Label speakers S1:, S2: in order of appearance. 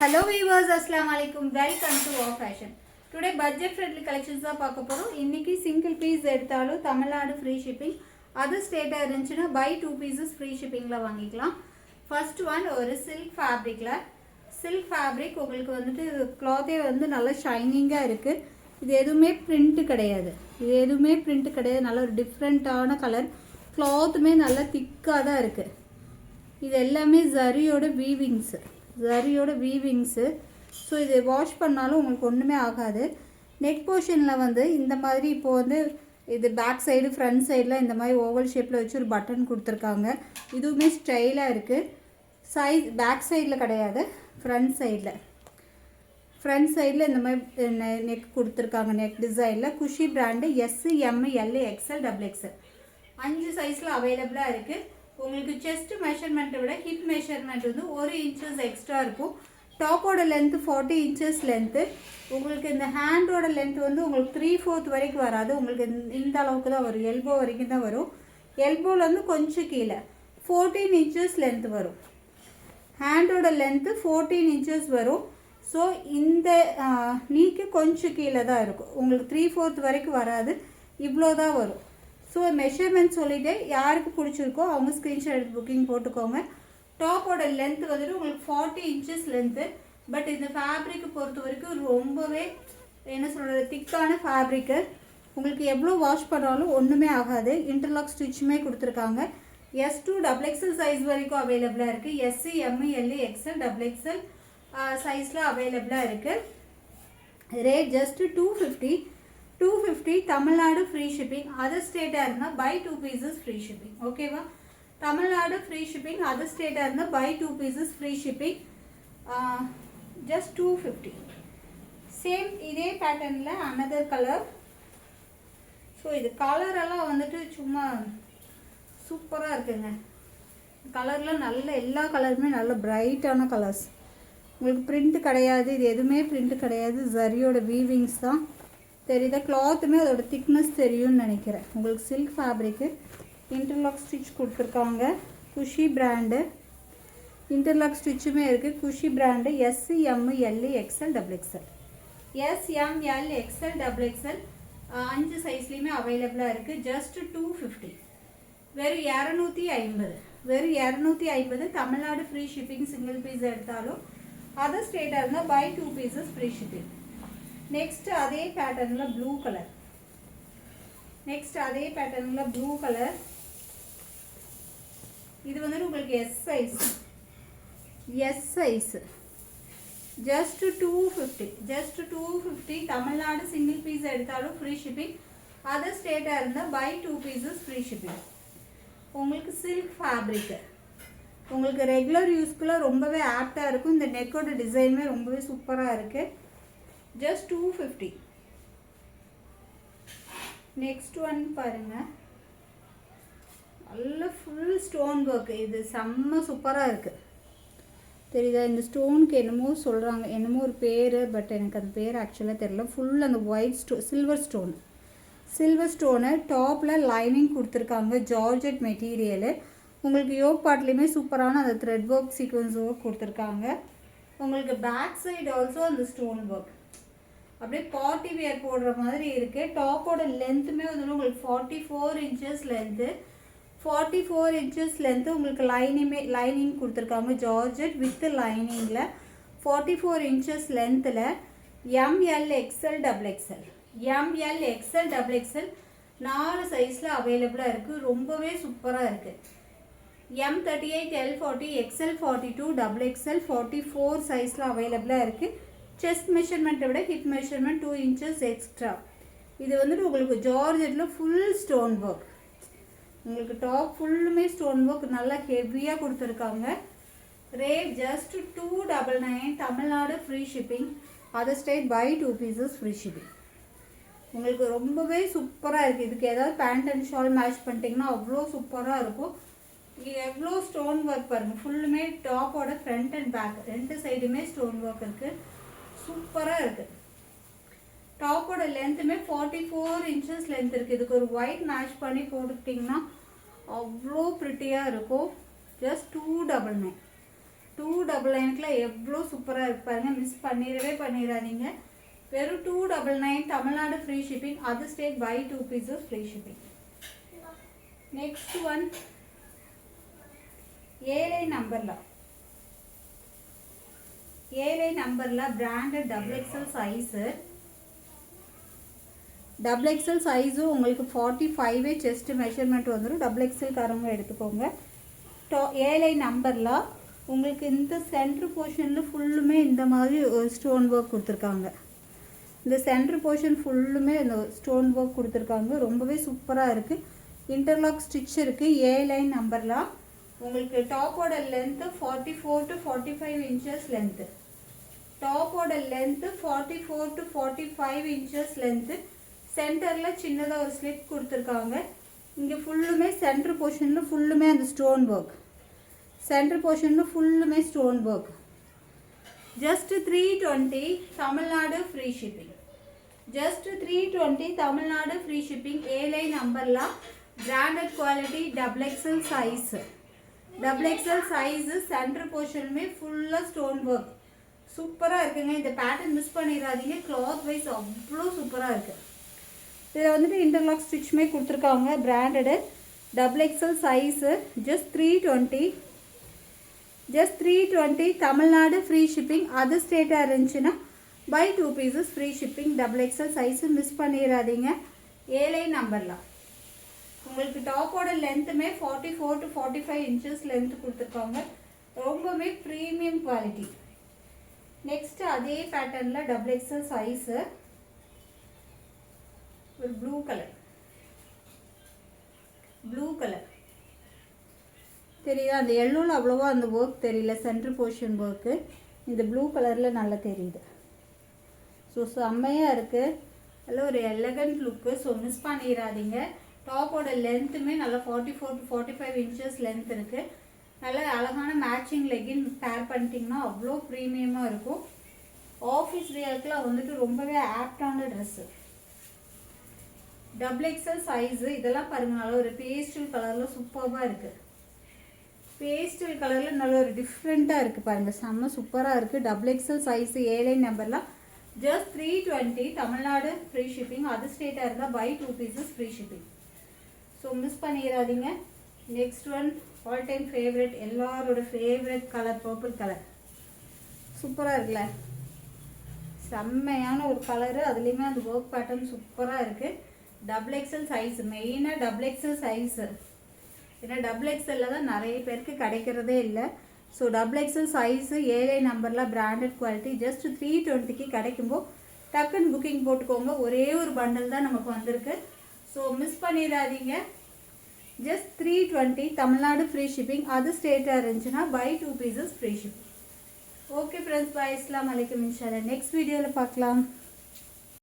S1: Hello viewers, Assalamu alaikum. Welcome to Wow Fashion. Today budget friendly collections தான் பார்க்க போறோம். இன்னைக்கு single piece எடுத்தாலும் Tamil Nadu free shipping. Other state இருந்துச்சுனா buy 2 pieces free shippingல வாங்கிக்கலாம். First one ஒரு silk fabricல. Silk fabric உங்களுக்கு வந்துட்டு cloth வந்து நல்ல ஷைனிங்கா இருக்கு. இது எதுவுமே print கிடையாது. நல்ல ஒரு டிஃபரண்டான கலர். clothமே நல்ல திக்கா தான் இருக்கு. இது எல்லாமே ஜரியோட வீவிங்ஸ். ஸோ இது வாஷ் பண்ணாலும் உங்களுக்கு ஒன்றுமே ஆகாது. நெக் போர்ஷனில் வந்து இந்த மாதிரி இப்போது வந்து இது பேக் சைடு ஃப்ரண்ட் சைடில் இந்த மாதிரி ஓவல் ஷேப்பில் வச்சு ஒரு பட்டன் கொடுத்துருக்காங்க. இதுவுமே ஸ்டைலாக இருக்குது. பேக் சைடில் கிடையாது, ஃப்ரண்ட் சைடில் இந்த மாதிரி நெக் கொடுத்துருக்காங்க. நெக் டிசைனில் Kushi brand S M L XL double XL 5 சைஸில் அவைலபிளாக இருக்குது. உங்களுக்கு செஸ்ட் மெஷர்மெண்ட்டை விட ஹிப் மெஷர்மெண்ட் வந்து 1 இன்ச்சஸ் எக்ஸ்ட்ரா இருக்கும். டாப்போட லென்த்து 40 இன்ச்சஸ் லென்த்து. உங்களுக்கு இந்த ஹேண்டோட லென்த் வந்து உங்களுக்கு 3/4 வரைக்கும் வராது. உங்களுக்கு இந்த அளவுக்கு தான் வரும், எல்போ வரைக்கும் தான் வரும். எல்போலேருந்து கொஞ்சம் கீழே 14 இன்ச்சஸ் லென்த் வரும். ஹேண்டோட லென்த்து 14 இன்ச்சஸ் வரும். ஸோ இந்த நீக்கு கொஞ்சம் கீழே தான் இருக்கும். உங்களுக்கு 3/4 வரைக்கும் வராது, இவ்வளோ தான் வரும். ஸோ மெஷர்மெண்ட் சொல்லிவிட்டு யாருக்கு பிடிச்சிருக்கோ அவங்க ஸ்க்ரீன்ஷாட் எடுத்து புக்கிங் போட்டுக்கோங்க. டாப்போட லென்த்து வந்துட்டு உங்களுக்கு 40 இன்ச்சஸ் லென்த்து. பட் இந்த ஃபேப்ரிக்கு பொறுத்த வரைக்கும் ரொம்பவே என்ன சொல்கிறது, திக்கான ஃபேப்ரிக்கு. உங்களுக்கு எவ்வளோ வாஷ் பண்ணாலும் ஒன்றுமே ஆகாது. இன்டர்லாக் ஸ்டிச்சுமே கொடுத்துருக்காங்க. S2 XXL சைஸ் வரைக்கும் அவைலபிளாக இருக்குது. S M L XL double XL சைஸில் அவைலபிளாக இருக்குது. Rate just 250 Tamil Nadu free shipping. Other ஸ்டேட்டாக இருந்தால் பை 2 பீசஸ் ஃப்ரீ ஷிப்பிங். ஓகேவா? தமிழ்நாடு ஃப்ரீ ஷிப்பிங், அதர் ஸ்டேட்டாக இருந்தால் by 2 pieces free shipping. Just 250. Same இதே பேட்டர்னில் அனதர் கலர். ஸோ இது கலரெல்லாம் வந்துட்டு சும்மா சூப்பராக இருக்குங்க. கலரில் நல்ல எல்லா கலருமே நல்ல பிரைட்டான கலர்ஸ். உங்களுக்கு பிரிண்ட் கிடையாது, இது எதுவுமே பிரிண்ட் கிடையாது. ஜரியோட வீவிங்ஸ் தான் தெரியுதா. கிளாத்துமே அதோட திக்னஸ் தெரியும்னு நினைக்கிறேன். உங்களுக்கு சில்க் ஃபேப்ரிக்கு இன்டர்லாக் ஸ்டிச் கொடுத்துருக்காங்க. குஷி பிராண்டு இன்டர்லாக் ஸ்டிச்சுமே இருக்குது. Kushi brand S M L XL double XL S M L XL double XL 5 சைஸ்லேயுமே அவைலபிளாக இருக்குது. ஜஸ்ட் 250. வெறும் 250 Tamil Nadu free shipping. Single piece எடுத்தாலும் அதர் ஸ்டேட்டாக இருந்தால் by 2 pieces free shipping. Next அதே பேட்டர்னில் ப்ளூ கலர். இது வந்து உங்களுக்கு S size. Just 250 Tamil Nadu single piece எடுத்தாலும் ஃப்ரீ ஷிப்பிங். அதர் ஸ்டேட்டாக இருந்தால் பை 2 பீசஸ் ஃப்ரீ ஷிப்பிங். உங்களுக்கு சில்க் ஃபேப்ரிக்கு உங்களுக்கு ரெகுலர் யூஸ்க்குள்ள ரொம்பவே ஆப்டாக இருக்கும். இந்த நெக்கோட டிசைனுமே ரொம்பவே சூப்பராக இருக்குது. ஜஸ்ட் 250. நெக்ஸ்ட் ஒன் பாருங்க, நல்ல ஃபுல் ஸ்டோன் ஒர்க். இது செம்ம சூப்பராக இருக்குது. தெரியுதா? இந்த ஸ்டோனுக்கு என்னமோ சொல்கிறாங்க, என்னமோ ஒரு பேர், பட் எனக்கு அந்த பேர் ஆக்சுவலாக தெரியல. ஃபுல் அந்த ஒயிட் சில்வர் ஸ்டோனு டாப்பில் லைனிங் கொடுத்துருக்காங்க. Georgette material. உங்களுக்கு யோக் பார்ட்லேயுமே சூப்பரான அந்த த்ரெட் ஒர்க் சீக்வன்ஸ் ஒர்க் கொடுத்துருக்காங்க. உங்களுக்கு பேக் சைடு ஆல்சோ அந்த ஸ்டோன் ஒர்க் அப்படியே பார்ட்டி வியர் போடுற மாதிரி இருக்குது. டாப்போட லென்த்துமே வந்து உங்களுக்கு 44 இன்ச்சஸ் லென்த்து. உங்களுக்கு லைனிங் கொடுத்துருக்காங்க. ஜார்ஜெட் வித் லைனிங்கில் 44 இன்ச்சஸ் லென்த்தில் எம்எல் எக்ஸ்எல் டபுள் எக்ஸ்எல் 4 சைஸில் அவைலபிளாக இருக்குது. ரொம்பவே சூப்பராக இருக்குது. M38 L40 XL 42 double XL 44 சைஸில் அவைலபிளாக இருக்குது. செஸ்ட் மெஷர்மெண்ட்டை விட ஹிப் மெஷர்மெண்ட் 2 இன்ச்சஸ் எக்ஸ்ட்ரா. இது வந்துட்டு உங்களுக்கு ஜார்ஜெட்டில் ஃபுல் ஸ்டோன் ஒர்க். உங்களுக்கு டாப் ஃபுல்லுமே ஸ்டோன் ஒர்க் நல்லா ஹெவியாக கொடுத்துருக்காங்க. Rate just 299 Tamil Nadu free shipping. Other state buy 2 pieces free shipping. உங்களுக்கு ரொம்பவே சூப்பராக இருக்குது. இதுக்கு ஏதாவது பேண்ட் அண்ட் ஷால் மேட்ச் பண்ணிட்டீங்கன்னா அவ்வளோ சூப்பராக இருக்கும். இது எவ்வளோ ஸ்டோன் ஒர்க் பாருங்கள். ஃபுல்லுமே டாப்போட ஃப்ரண்ட் அண்ட் பேக் 2 சைடுமே ஸ்டோன் ஒர்க் இருக்குது. சூப்பராக இருக்குது. டாப்போட லென்த்துமே 44 இன்ச்சஸ் லென்த் இருக்குது. இதுக்கு ஒரு ஒயிட் மேட்ச் பண்ணி போட்டுக்கிட்டிங்கன்னா அவ்வளோ ப்ரிட்டியாக இருக்கும். ஜஸ்ட் 299. 299 எவ்வளோ சூப்பராக இருப்பாருங்க. மிஸ் பண்ணிடாதீங்க. வெறும் 299 Tamil Nadu free shipping, other state buy 2 pieces free shipping. Next one ஏழை நம்பரில் பிராண்டட் XXL சைஸு. XXL சைஸும் உங்களுக்கு 45 செஸ்ட் மெஷர்மெண்ட் வந்துடும். XXL காரங்க எடுத்துக்கோங்க. ஏழை நம்பரில் உங்களுக்கு இந்த சென்டர் போர்ஷனில் ஃபுல்லுமே இந்த மாதிரி ஸ்டோன் ஒர்க் கொடுத்துருக்காங்க. இந்த சென்டர் போர்ஷன் ஃபுல்லுமே இந்த ஸ்டோன் ஒர்க் கொடுத்துருக்காங்க. ரொம்பவே சூப்பராக இருக்குது. இன்டர்லாக் ஸ்டிச் இருக்குது. ஏழை நம்பரில் உங்களுக்கு டாப்போட லென்த்து 44 to 45 இன்ச்சஸ் லென்த்து. டாப்போட லென்த்து 44 to 45 இன்ச்சஸ் லென்த்து. சென்டரில் சின்னதாக ஒரு ஸ்லிட் கொடுத்துருக்காங்க. இங்கே ஃபுல்லுமே சென்டர் போர்ஷனில் ஃபுல்லுமே அந்த ஸ்டோன் ஒர்க். சென்டர் போர்ஷனில் ஃபுல்லுமே stone work. Just 320 Tamil Nadu free shipping. Just 320 Tamil Nadu free shipping. ஏழை நம்பரில் branded quality XXL size. XXL size centre போர்ஷனுமே ஃபுல்லாக ஸ்டோன் ஒர்க் சூப்பராக இருக்குங்க. இந்த பேட்டர்ன் மிஸ் பண்ணிடாதீங்க. கிளாத் வைஸ் அவ்வளோ சூப்பராக இருக்குது. இதில் வந்துட்டு இன்டர்லாக் ஸ்டிச்சுமே கொடுத்துருக்காங்க. Branded XXL size. Just 320 Tamil Nadu free shipping. Other ஸ்டேட்டாக இருந்துச்சுன்னா by 2 pieces free shipping. XXL size miss பண்ணிடாதீங்க. ஏழை நம்பரில் உங்களுக்கு டாப்போட லென்த்துமே 44 to 45 இன்ச்சஸ் லென்த் கொடுத்துருக்காங்க. ரொம்பவே ப்ரீமியம் குவாலிட்டி. நெக்ஸ்ட் அதே பேட்டர்னில் XXL சைஸு ஒரு ப்ளூ கலர் தெரியுதா? அந்த எல்லோவில் அவ்வளோவா அந்த ஒர்க் தெரியல, சென்டர் போர்ஷன் ஒர்க்கு. இந்த ப்ளூ கலரில் நல்லா தெரியுது. ஸோ செம்மையாக இருக்குது. அதில் ஒரு எலகண்ட் லுக்கு. ஸோ மிஸ் பண்ணிடாதீங்க. டாப்போட லென்த்துமே நல்லா 44 to 45 இன்ச்சஸ் லென்த் இருக்குது. நல்ல அழகான மேட்சிங் லெகின் பேர் பண்ணிட்டிங்கன்னா அவ்வளோ ப்ரீமியமாக இருக்கும். ஆஃபீஸ் வியர்க்கெலாம் வந்துட்டு ரொம்பவே ஆப்டான ட்ரெஸ்ஸு. XXL size. இதெல்லாம் பாருங்கள், நல்ல ஒரு பேஸ்டல் கலரில் சூப்பராக இருக்குது. பேஸ்டல் கலரில் நல்ல ஒரு டிஃப்ரெண்ட்டாக இருக்குது பாருங்கள். செம்ம சூப்பராக இருக்குது. XXL size. ஏழை நம்பர்லாம் just 320 Tamil Nadu free shipping. Other ஸ்டேட்டாக இருந்தால் by 2 pieces free shipping. So miss பண்ணிடாதீங்க. Next one all time favourite, எல்லாரோட ஃபேவரட் கலர் பர்பிள் கலர். சூப்பராக இருக்குல்ல? செம்மையான ஒரு கலரு. அதுலேயுமே அந்த ஒர்க் பேட்டர்ன் சூப்பராக இருக்குது. XXL size. மெயினாக XXL சைஸு. ஏன்னா XXL தான் நிறைய பேருக்கு கிடைக்கிறதே இல்லை. So XXL size. ஏழை நம்பரில் பிராண்டட் குவாலிட்டி. ஜஸ்ட் 320க்கு கிடைக்கும்போது டக்குன்னு புக்கிங் போட்டுக்கோங்க. ஒரே ஒரு பண்டல் தான் நமக்கு வந்திருக்கு. ஸோ மிஸ் பண்ணிடாதீங்க. Just 320 Tamil Nadu free shipping. அது ஸ்டேட்டாக இருந்துச்சுன்னா by 2 pieces free shipping. Okay friends, bye. அஸ்ஸலாமு அலைக்கும். இன்ஷால்லா நெக்ஸ்ட் வீடியோவில் பார்க்கலாம்.